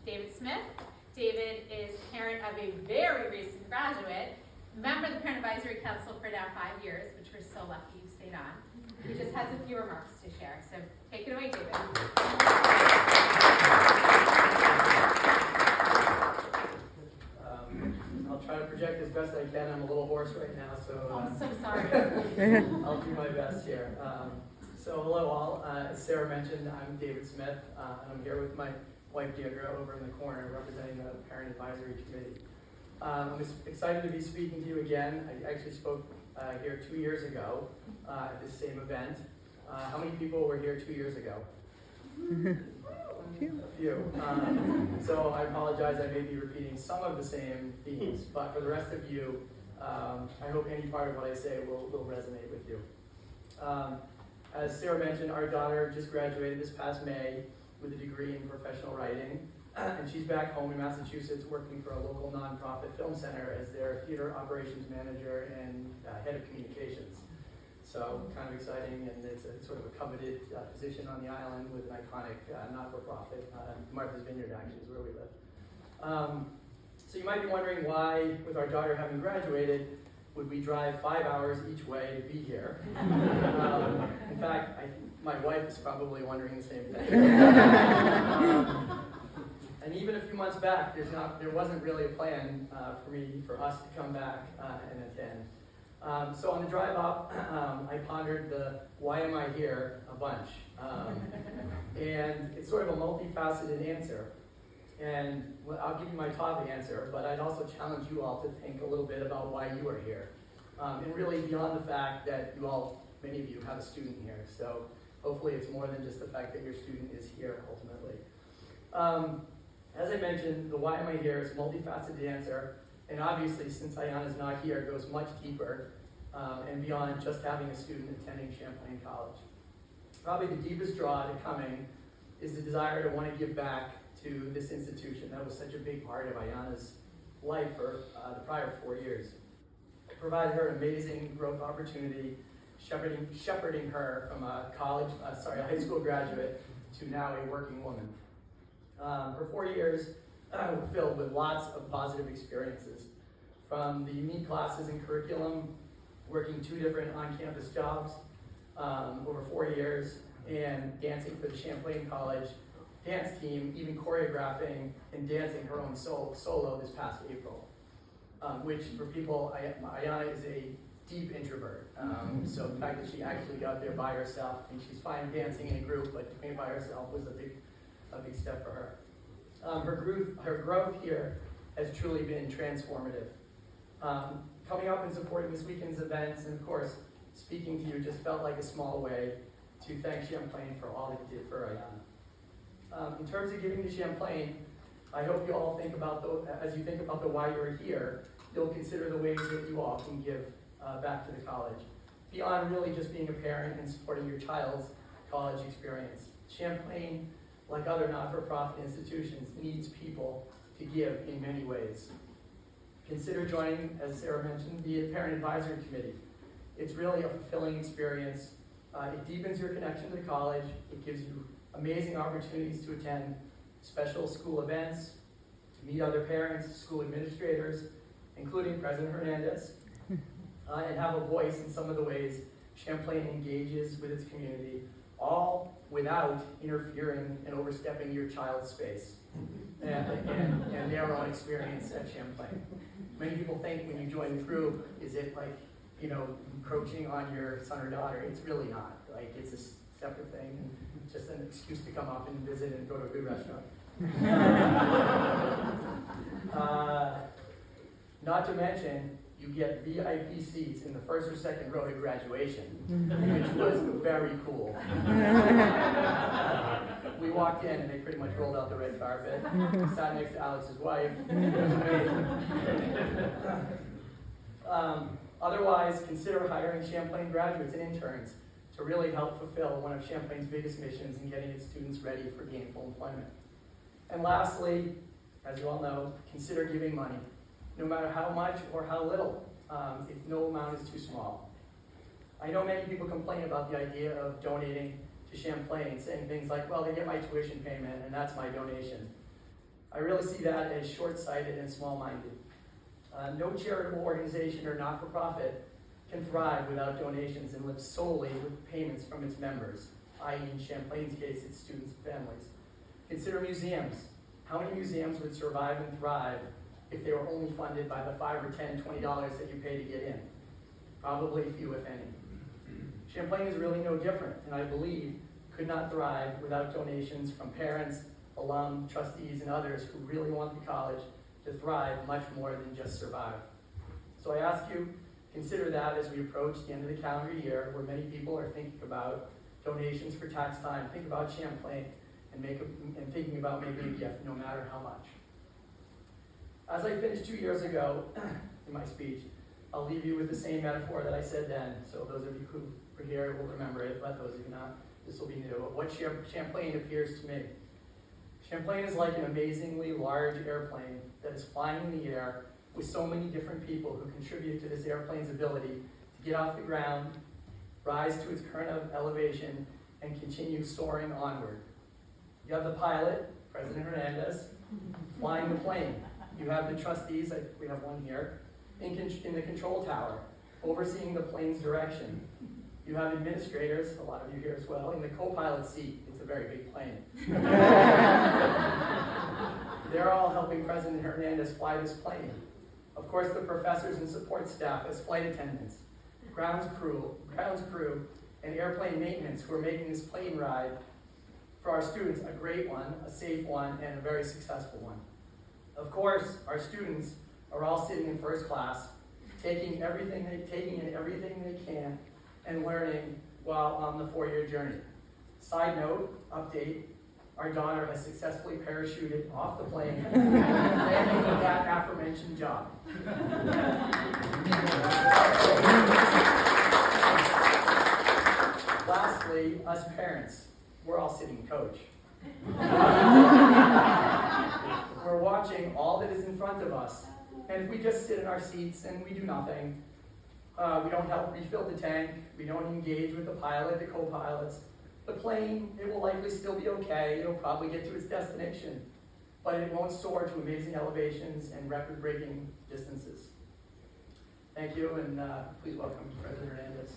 David Smith. David is parent of a very recent graduate, member of the Parent Advisory Council for now 5 years, which we're so lucky you stayed on. He just has a few remarks to share, so take it away, David. I'll try to project as best I can. I'm a little hoarse right now, so I'm so sorry. I'll do my best here. So hello all. As Sarah mentioned, I'm David Smith, and I'm here with my wife Deirdre over in the corner representing the Parent Advisory Committee. I'm excited to be speaking to you again. I actually spoke here 2 years ago at this same event. How many people were here 2 years ago? A few. So I apologize, I may be repeating some of the same themes, but for the rest of you, I hope any part of what I say will resonate with you. As Sarah mentioned, our daughter just graduated this past May with a degree in professional writing, and she's back home in Massachusetts working for a local nonprofit film center as their theater operations manager and head of communications. So kind of exciting, and it's a sort of a coveted position on the island with an iconic not-for-profit. Martha's Vineyard actually is where we live. So you might be wondering why, with our daughter having graduated, would we drive 5 hours each way to be here? In fact, my wife is probably wondering the same thing. And even a few months back, there wasn't really a plan for us to come back and attend. So on the drive up, I pondered the why am I here a bunch. And it's sort of a multifaceted answer. And I'll give you my top answer, but I'd also challenge you all to think a little bit about why you are here. And really beyond the fact that many of you have a student here. So hopefully it's more than just the fact that your student is here ultimately. As I mentioned, the why am I here is a multifaceted answer. And obviously, since Ayana's not here, it goes much deeper and beyond just having a student attending Champlain College. Probably the deepest draw to coming is the desire to want to give back to this institution that was such a big part of Ayana's life for the prior 4 years. It provided her an amazing growth opportunity, shepherding her from a high school graduate to now a working woman. Her 4 years were filled with lots of positive experiences, from the unique classes and curriculum, working 2 different on-campus jobs over 4 years, and dancing for the Champlain College dance team, even choreographing and dancing her own solo this past April, which for people, Ayana is a deep introvert. So the fact that she actually got there by herself, and she's fine dancing in a group, but doing it by herself was a big step for her. Her growth here has truly been transformative. Coming up and supporting this weekend's events, and of course, speaking to you just felt like a small way to thank Champlain for all that you did for Ayana. In terms of giving to Champlain, I hope you all think about as you think about the why you're here, you'll consider the ways that you all can give back to the college, beyond really just being a parent and supporting your child's college experience. Champlain, like other not-for-profit institutions, needs people to give in many ways. Consider joining, as Sarah mentioned, the Parent Advisory Committee. It's really a fulfilling experience. It deepens your connection to the college. It gives you amazing opportunities to attend special school events, to meet other parents, school administrators, including President Hernandez, and have a voice in some of the ways Champlain engages with its community, all without interfering and overstepping your child's space and their own experience at Champlain. Many people think when you join the group, is it like, encroaching on your son or daughter? It's really not. Like, it's a separate thing, and just an excuse to come up and visit and go to a good restaurant. Not to mention, you get VIP seats in the first or second row to graduation, which was very cool. We walked in and they pretty much rolled out the red carpet, sat next to Alex's wife. It was amazing. Otherwise, consider hiring Champlain graduates and interns to really help fulfill one of Champlain's biggest missions in getting its students ready for gainful employment. And lastly, as you all know, consider giving money, no matter how much or how little, if no amount is too small. I know many people complain about the idea of donating to Champlain, saying things like, well, they get my tuition payment and that's my donation. I really see that as short-sighted and small-minded. No charitable organization or not-for-profit can thrive without donations and live solely with payments from its members, i.e. in Champlain's case, its students and families. Consider museums. How many museums would survive and thrive if they were only funded by the $5 or $10, $20 that you pay to get in? Probably few, if any. Champlain is really no different, and I believe could not thrive without donations from parents, alum, trustees, and others who really want the college to thrive much more than just survive. So I ask you, consider that as we approach the end of the calendar year, where many people are thinking about donations for tax time, think about Champlain, and thinking about making a gift, no matter how much. As I finished 2 years ago in my speech, I'll leave you with the same metaphor that I said then. So those of you who were here will remember it, but those of you not, this will be new. What Champlain appears to me. Champlain is like an amazingly large airplane that is flying in the air with so many different people who contribute to this airplane's ability to get off the ground, rise to its current elevation, and continue soaring onward. You have the pilot, President Hernandez, flying the plane. You have the trustees, we have one here, in the control tower, overseeing the plane's direction. You have administrators, a lot of you here as well, in the co-pilot seat. It's a very big plane. They're all helping President Hernandez fly this plane. Of course, the professors and support staff as flight attendants, grounds crew, and airplane maintenance who are making this plane ride for our students a great one, a safe one, and a very successful one. Of course, our students are all sitting in first class, taking in everything they can, and learning while on the 4-year journey. Side note, update, our daughter has successfully parachuted off the plane, landing with that aforementioned job. Lastly, us parents, we're all sitting coach. We're watching all that is in front of us, and if we just sit in our seats and we do nothing, we don't help refill the tank, we don't engage with the pilot, the co-pilots, the plane, it will likely still be okay, it'll probably get to its destination, but it won't soar to amazing elevations and record-breaking distances. Thank you, and please welcome President Hernandez.